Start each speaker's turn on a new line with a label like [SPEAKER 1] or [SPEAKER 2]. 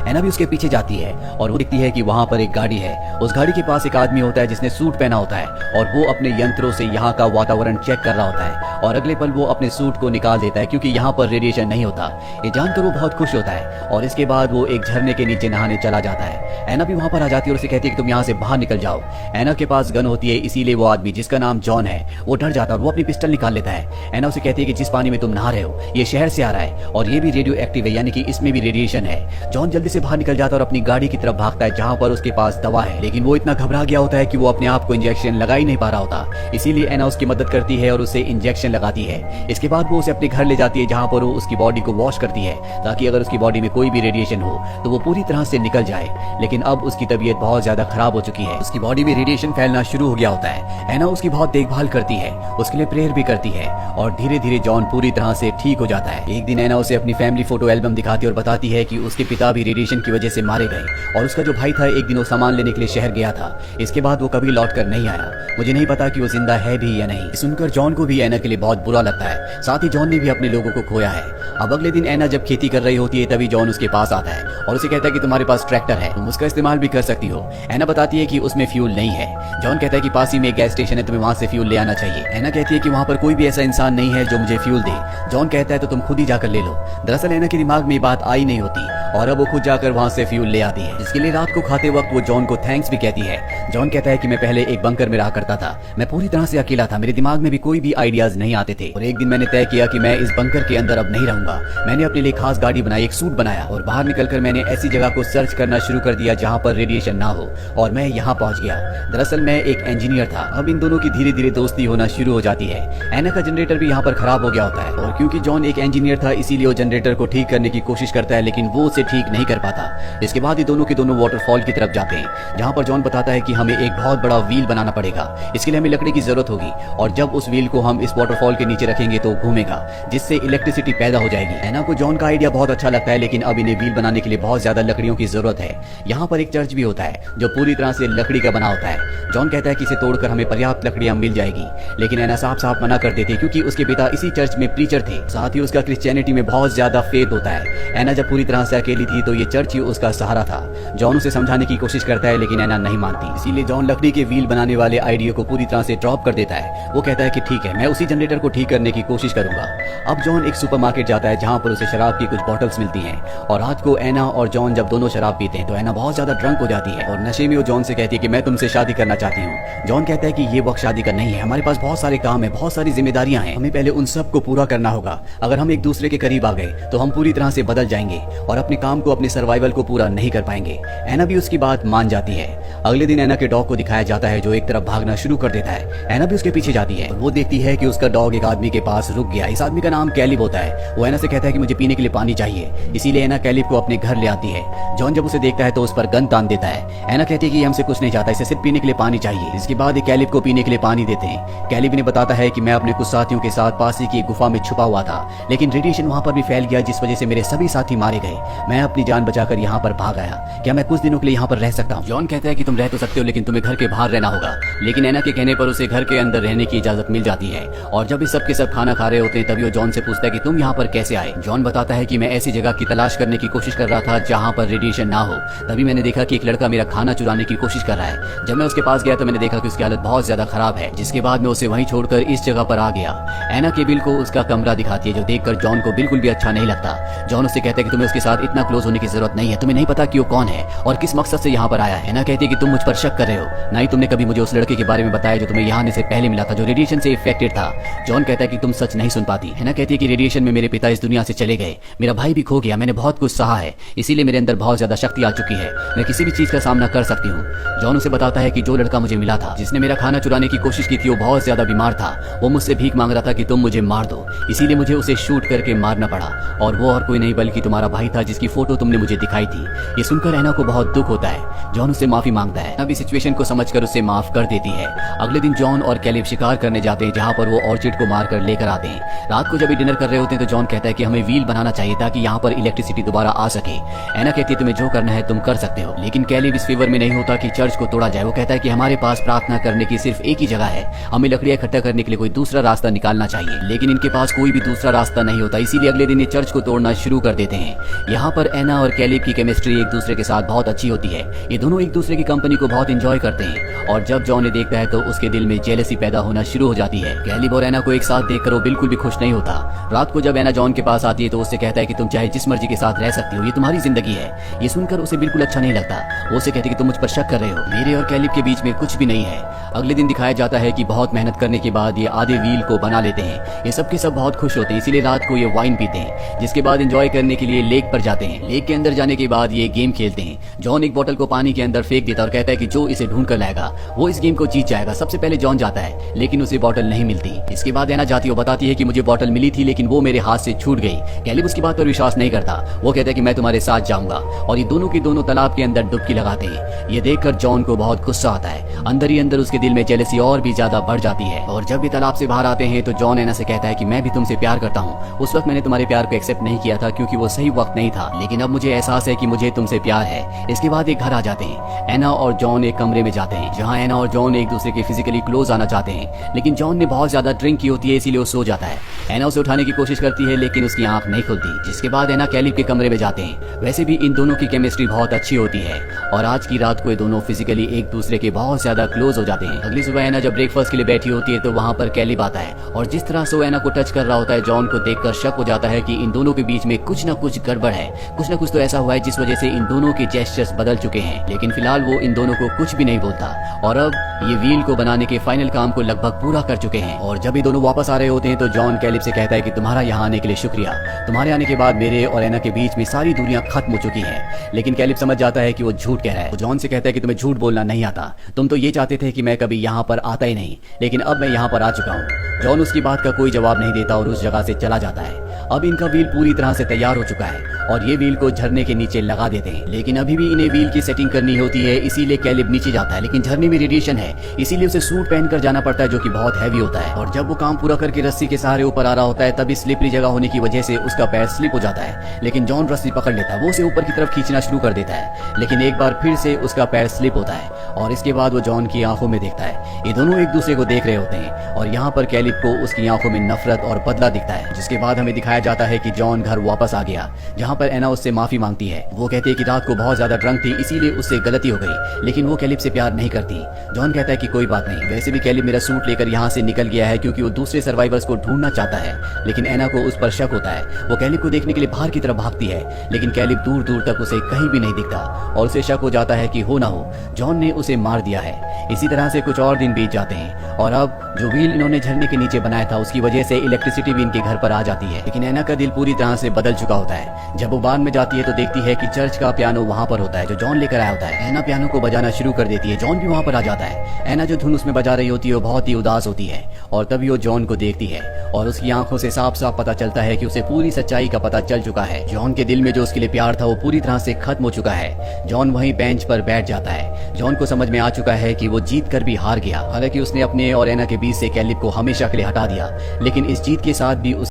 [SPEAKER 1] एना भी उसके पीछे जाती है और वो दिखती है कि वहाँ पर एक गाड़ी है। उस गाड़ी के पास एक आदमी होता है जिसने सूट पहना होता है और वो अपने यंत्रों से यहाँ का वातावरण चेक कर रहा होता है और अगले पल वो अपने सूट को निकाल देता है क्योंकि यहाँ पर रेडिएशन नहीं होता। ये जानकर वो बहुत खुश होता है और इसके बाद वो एक झरने के नीचे नहाने चला जाता है। एना भी वहाँ पर आ जाती है और उसे कहती है कि तुम यहाँ से बाहर निकल जाओ। एना के पास गन होती है, इसीलिए वो आदमी जिसका नाम जॉन है वो डर जाता है और वो अपनी पिस्टल निकाल लेता है। एना उसे कहती है कि जिस पानी में तुम नहा रहे हो ये शहर से आ रहा है और ये भी रेडियो एक्टिव है, यानी कि इसमें भी रेडिएशन है। जॉन जल्दी से बाहर निकल जाता है और अपनी गाड़ी की तरफ भागता है जहाँ पर उसके पास दवा है, लेकिन वो इतना घबरा गया होता है कि वो अपने आप को इंजेक्शन लगा ही नहीं पा रहा होता। इसीलिए एना उसकी मदद करती है और उसे इंजेक्शन लगाती है। इसके बाद वो उसे अपने घर ले जाती है जहाँ पर वो उसकी बॉडी को वॉश करती है ताकि अगर उसकी बॉडी में कोई भी रेडिएशन हो तो वो पूरी तरह से निकल जाए। लेकिन अब उसकी तबीयत बहुत ज्यादा खराब हो चुकी है, उसकी बॉडी में रेडिएशन फैलना शुरू हो गया होता है। एना उसकी बहुत देखभाल करती है, उसके लिए प्रेयर भी करती है और धीरे धीरे जॉन पूरी तरह से ठीक हो जाता है। एक दिन एना उसे अपनी फैमिली फोटो एल्बम दिखाती है और बताती है कि उसके पिता भी रेडिएशन की वजह से मारे गए और उसका जो भाई था एक दिन वो सामान लेने के लिए शहर गया था। इसके बाद वो कभी लौट कर नहीं आया। मुझे नहीं पता कि वो जिंदा है भी या नहीं। सुनकर जॉन को भी एना के लिए बहुत बुरा लगता है, साथ ही जॉन ने भी अपने लोगों को खोया है। अब अगले दिन एना जब खेती कर रही होती है तभी जॉन उसके पास आता है और उसे कहता है कि तुम्हारे पास ट्रैक्टर है, तुम उसका इस्तेमाल भी कर सकती हो। एना बताती है कि उसमें फ्यूल नहीं है। जॉन कहता है कि पास ही में एक गैस स्टेशन है, तुम्हें वहां से फ्यूल ले आना चाहिए। एना कहती है कि वहां पर कोई भी ऐसा इंसान नहीं है जो मुझे फ्यूल दे। जॉन कहता है तो तुम खुद ही जाकर ले लो। दरअसल एना के दिमाग में ये बात आई नहीं होती और अब वो खुद जाकर वहां से फ्यूल ले आती है, जिसके लिए रात को खाते वक्त वो जॉन को थैंक्स भी कहती है। जॉन कहता है कि मैं पहले एक बंकर में रहा करता था, मैं पूरी तरह से अकेला था, मेरे दिमाग में भी कोई भी आइडियाज नहीं आते थे और एक दिन मैंने तय किया कि मैं इस बंकर के अंदर अब नहीं रहूंगा। मैंने अपने लिए खास गाड़ी बनाई, एक सूट बनाया और बाहर निकलकर मैंने ऐसी जगह को सर्च करना शुरू कर दिया जहाँ पर रेडिएशन ना हो और मैं यहाँ पहुँच गया। दरअसल मैं एक इंजीनियर था। अब इन दोनों की धीरे धीरे दोस्ती होना शुरू हो जाती है। एना का जनरेटर भी यहाँ पर खराब हो गया होता है और क्योंकि जॉन एक इंजीनियर था इसीलिए वो जनरेटर को ठीक करने की कोशिश करता है, लेकिन वो उसे ठीक नहीं कर पाता। इसके बाद ये दोनों के दोनों वाटरफॉल की तरफ जाते हैं जहाँ पर जॉन बताता है कि हमें एक बहुत बड़ा व्हील बनाना पड़ेगा, इसके लिए हमें लकड़ी की जरूरत होगी और जब उस व्हील को हम इस वाटरफॉल के नीचे रखेंगे तो घूमेगा जिससे इलेक्ट्रिसिटी पैदा हो जाएगी। एना को जॉन का आइडिया बहुत अच्छा लगता है, लेकिन अब इन्हें व्हील बनाने के लिए बहुत ज्यादा लकड़ियों की जरूरत है। यहाँ पर एक चर्च भी होता है जो पूरी तरह से लकड़ी का बना होता है। जॉन कहता है कि इसे तोड़कर हमें पर्याप्त लकड़ियां मिल जाएगी, लेकिन एना साफ साफ मना कर देती है क्योंकि उसके पिता इसी चर्च में प्रीचर थे, साथ ही उसका क्रिश्चियनिटी में बहुत ज्यादा फेथ होता है। एना जब पूरी तरह से अकेली थी तो ये चर्च ही उसका सहारा था। जॉन उसे समझाने की कोशिश करता है लेकिन एना नहीं मानती, इसीलिए जॉन लकड़ी के व्हील बनाने वाले आइडिया को पूरी तरह से ड्रॉप कर देता है। वो कहता है कि ठीक है, मैं उसी जनरेटर को ठीक करने की कोशिश करूंगा। अब जॉन एक सुपरमार्केट जाता है जहाँ पर उसे शराब की कुछ बॉटल्स मिलती हैं और रात को एना और जॉन जब दोनों शराब पीते हैं तो एना बहुत ज्यादा ड्रंक हो जाती है और नशे में वो जॉन से कहती है कि मैं तुमसे शादी करना चाहती हूँ। जॉन कहता है कि ये वक्त शादी का नहीं है, हमारे पास बहुत सारे काम है, बहुत सारी जिम्मेदारियां हैं, हमें पहले उन सब को पूरा करना होगा। अगर हम एक दूसरे के करीब आ गए तो हम पूरी तरह से बदल जाएंगे और अपने काम को, अपने सर्वाइवल को पूरा नहीं कर पाएंगे। एना भी उसकी बात मान जाती है। अगले दिन एना के डॉग को दिखाया जाता है जो एक तरफ भागना शुरू कर देता है। एना भी उसके पीछे जाती है और वो देखती है कि उसका डॉग एक आदमी के पास रुक गया। इस आदमी का नाम कैलिब होता है। वो एना से कहता है कि मुझे पीने के लिए पानी चाहिए, इसीलिए एना कैलिब को अपने घर ले आती है। जॉन जब उसे देखता है तो उस पर गन तान देता है। एना कहती है कि हमसे कुछ नहीं चाहता, इसे सिर्फ पीने के लिए पानी चाहिए। इसके बाद कैलिब को पीने के लिए पानी देते हैं। कैलिब ने बताता है कि मैं अपने कुछ साथियों के साथ पास ही की गुफा में छुपा हुआ था, लेकिन रेडिएशन वहां पर भी फैल गया जिस वजह से मेरे सभी साथी मारे गए। मैं अपनी जान बचाकर यहाँ पर भाग आया, क्या मैं कुछ दिनों के लिए यहाँ पर रह सकता हूँ? जॉन कहता है कि तुम रह तो सकते हो लेकिन तुम्हें घर के बाहर रहना होगा, लेकिन एना के कहने पर उसे घर के अंदर रहने की इजाजत मिल जाती है। और जब इस सब के सब खाना खा रहे होते हैं तभी वो जॉन से पूछता है कि तुम यहाँ पर कैसे आए? जॉन बताता है कि मैं ऐसी जगह की तलाश करने की कोशिश कर रहा था जहाँ पर रेडिएशन ना हो, तभी मैंने देखा कि एक लड़का मेरा खाना चुराने की कोशिश कर रहा है। जब मैं उसके पास गया तो मैंने देखा कि उसकी हालत बहुत ज्यादा खराब है, जिसके बाद मैं उसे वहीं छोड़कर इस जगह पर आ गया। एना केबिल को उसका कमरा दिखाती है जो देखकर जॉन को बिल्कुल भी अच्छा नहीं लगता। जॉन उससे कहता है कि तुम्हें उसके साथ इतना क्लोज होने की जरूरत नहीं है, तुम्हें नहीं पता कि वो कौन है और किस मकसद से यहाँ पर आया है। एना कहती है कि तुम मुझ पर शक कर रहे हो, ना ही तुमने कभी मुझे उस लड़के के बारे में बताया जो तुम्हें यहाँ आने से पहले मिला था, जो रेडिएशन से इफेक्टेड था। जॉन कहता है कि तुम सच नहीं सुन पाती। एना कहती है कि रेडिएशन में मेरे पिता इस दुनिया से चले गए, मेरा भाई भी खो गया, मैंने बहुत कुछ सहा है, इसीलिए मेरे अंदर बहुत ज्यादा शक्ति आ चुकी है, मैं किसी भी चीज का सामना कर सकती हूँ। जॉन उसे बताता है कि जो लड़का मुझे मिला था, जिसने मेरा खाना चुराने की कोशिश की थी, वो बहुत ज्यादा बीमार था। वो मुझसे भीख मांग रहा था कि तुम मुझे मार दो, इसीलिए मुझे उसे शूट करके मारना पड़ा और वो और कोई नहीं बल्कि तुम्हारा भाई था जिसकी फोटो तुमने मुझे दिखाई थी। ये सुनकर एना को बहुत दुख होता है। जॉन उससे माफी मांगता है, अभी सिचुएशन को समझकर उसे माफ कर देती है। अगले दिन जॉन और कैलिब शिकार करने जाते हैं जहाँ पर वो ऑर्चिड को मारकर लेकर आते हैं। रात को जब डिनर कर रहे होते हैं तो जॉन कहता है कि हमें व्हील बनाना चाहिए ताकि यहाँ पर इलेक्ट्रिसिटी दोबारा आ सके। एना कहती है तुम्हें जो करना है तुम कर सकते हो, लेकिन कैलिब इस फेवर में नहीं होता कि चर्च को तोड़ा जाए। वो कहता है कि हमारे पास प्रार्थना करने की सिर्फ एक ही जगह है, हमें लकड़ियां इकट्ठा करने के लिए कोई दूसरा रास्ता निकालना चाहिए, लेकिन इनके पास कोई भी दूसरा रास्ता नहीं होता, इसीलिए अगले दिन ये चर्च को तोड़ना शुरू कर देते हैं। यहाँ पर एना और कैलिब की केमिस्ट्री एक दूसरे के साथ बहुत अच्छी होती है। ये दोनों एक दूसरे की कंपनी को बहुत एंजॉय करते हैं और जब जॉन ने देखता है तो उसके दिल में जेलसी पैदा होना शुरू हो जाती है। कैलिब और एना को एक साथ देखकर वो बिल्कुल भी खुश नहीं होता। रात को जब एना जॉन के पास आती है तो उससे कहता है कि तुम चाहे जिस मर्जी के साथ रह सकती हो, ये तुम्हारी जिंदगी है। ये सुनकर उसे बिल्कुल अच्छा नहीं लगता। वो उसे कहती है कि तुम मुझ पर शक कर रहे हो, मेरे और कैलिब के बीच में कुछ भी नहीं है। अगले दिन दिखाया जाता है कि बहुत मेहनत करने के बाद ये आधे व्हील को बना लेते हैं। ये सब के सब बहुत खुश होते हैं, इसीलिए रात को ये वाइन पीते हैं, जिसके बाद एंजॉय करने के लिए लेक पर जाते हैं। लेक के अंदर जाने के बाद ये गेम खेलते हैं। जॉन एक बोतल को पानी के अंदर फेंक देता और कहता है कि जो इसे ढूंढ कर लाएगा वो इस गेम को जीत जाएगा। सबसे पहले जॉन जाता है लेकिन उसे बोतल नहीं मिलती। इसके बाद एना जाती है, बताती है कि मुझे बोतल मिली थी लेकिन वो मेरे हाथ से छूट गई। कैलिब उसकी बात पर विश्वास नहीं करता। वो कहता है कि मैं तुम्हारे साथ जाऊंगा और ये दोनों के दोनों तालाब के अंदर डुबकी लगाते हैं। ये देखकर जॉन को बहुत गुस्सा आता है। अंदर ही अंदर उसके दिल में जेलसी और भी ज्यादा बढ़ जाती है। और जब ये तालाब से बाहर आते हैं तो जॉन एना से कहता है कि मैं भी तुमसे प्यार करता हूँ। उस वक्त मैंने तुम्हारे प्यार को एक्सेप्ट नहीं किया था क्योंकि वो सही वक्त नहीं था, लेकिन अब मुझे एहसास है कि मुझे तुमसे प्यार है। इसके बाद एक घर आ जाते हैं। एना और जॉन एक कमरे में जाते हैं जहाँ एना और जॉन एक दूसरे के फिजिकली क्लोज आना चाहते हैं, लेकिन जॉन ने बहुत ज्यादा ड्रिंक की होती है इसीलिए वो सो जाता है। एना उसे उठाने की कोशिश करती है लेकिन उसकी आंख नहीं खुलती। जिसके बाद एना कैलिब के कमरे में जाते हैं। वैसे भी इन दोनों की केमिस्ट्री बहुत अच्छी होती है और आज की रात को ये दोनों फिजिकली एक दूसरे के बहुत ज्यादा क्लोज हो जाते हैं। अगली सुबह एना जब ब्रेकफास्ट के लिए बैठी होती है तो वहाँ पर कैलिब आता है और जिस तरह से वो एना को टच कर रहा होता है, जॉन को देखकर शक हो जाता है कि इन दोनों के बीच में कुछ न कुछ गड़बड़ है। कुछ न कुछ तो ऐसा हुआ है जिस वजह से इन दोनों के जेस्चर्स बदल चुके हैं, लेकिन फिलहाल वो इन दोनों को कुछ भी नहीं बोलता। और अब ये व्हील को बनाने के फाइनल काम को लगभग पूरा कर चुके हैं। और जब ये दोनों वापस आ रहे होते हैं तो जॉन कैलिब से कहता है कि तुम्हारा यहाँ आने के लिए शुक्रिया। तुम्हारे आने के बाद मेरे और एना के बीच में सारी दूरियां खत्म हो चुकी हैं। लेकिन कैलिब समझ जाता है कि वो झूठ कह रहा है। वो जॉन से कहता है कि तुम्हें झूठ बोलना नहीं आता, तुम तो ये चाहते थे कि मैं कभी यहाँ पर आता ही नहीं, लेकिन अब मैं यहाँ पर आ चुका हूँ। जॉन उसकी बात का कोई जवाब नहीं देता और उस जगह से चला जाता है। अब इनका व्हील पूरी तरह से तैयार हो चुका है और ये व्हील को झरने के नीचे लगा देते हैं, लेकिन अभी भी इन्हें व्हील की सेटिंग करनी होती है, इसीलिए कैलिब नीचे जाता है। लेकिन झरने में रेडिएशन है इसीलिए उसे सूट पहनकर जाना पड़ता है जो कि बहुत हैवी होता है। और जब वो काम पूरा करके रस्सी के सहारे ऊपर आ रहा होता है तभी स्लिपरी जगह होने की वजह से उसका पैर स्लिप हो जाता है। लेकिन जॉन रस्सी पकड़ लेता है, वो उसे ऊपर की तरफ खींचना शुरू कर देता है, लेकिन एक बार फिर से उसका पैर स्लिप होता है और इसके बाद वो जॉन की आंखों में देखता है। ये दोनों एक दूसरे को देख रहे होते हैं और यहाँ पर कैलिब को उसकी आंखों में नफरत और बदला दिखता है। जिसके बाद हमें दिखाया जाता है कि जॉन घर वापस आ गया, जहाँ पर एना उससे माफी मांगती है। वो कहती है कि रात को बहुत ज्यादा ड्रंक थी इसीलिए उससे गलती हो गई, लेकिन वो कैलिब से प्यार नहीं करती। जॉन कहता है कि कोई बात नहीं, वैसे भी कैलिब मेरा सूट लेकर यहाँ से निकल गया है क्योंकि वो दूसरे सर्वाइवर्स को ढूंढना चाहता है। लेकिन एना को उस पर शक होता है। वो कैलिब को देखने के लिए बाहर की तरफ भागती है, लेकिन कैलिब दूर दूर तक उसे कहीं भी नहीं दिखता और उसे शक हो जाता है कि हो ना हो जॉन ने उसे मार दिया है। इसी तरह से कुछ और दिन बीत जाते हैं और अब जो व्हील इन्होंने झरने के नीचे बनाया था उसकी वजह से इलेक्ट्रिसिटी भी इनके घर पर आ जाती है। लेकिन एना का दिल पूरी तरह से बदल चुका होता है। जब वो बार में जाती है तो देखती है कि चर्च का पियानो वहाँ पर होता है जो जॉन लेकर आया होता है। एना पियानो को बजाना शुरू कर देती है, जॉन भी वहाँ पर आ जाता है। एना जो धुन उसमें बजा रही होती है वो बहुत ही उदास होती है और तभी वो जॉन को देखती है और उसकी आंखों से साफ साफ पता चलता है कि उसे पूरी सच्चाई का पता चल चुका है। जॉन के दिल में जो उसके लिए प्यार था वो पूरी तरह से खत्म हो चुका है। जॉन वहीं बेंच पर बैठ जाता है। जॉन को समझ में आ चुका है कि वो जीत कर भी हार गया। हालांकि उसने अपने और एना के बीच से कैलिब को हमेशा के लिए हटा दिया, लेकिन इस जीत के साथ भी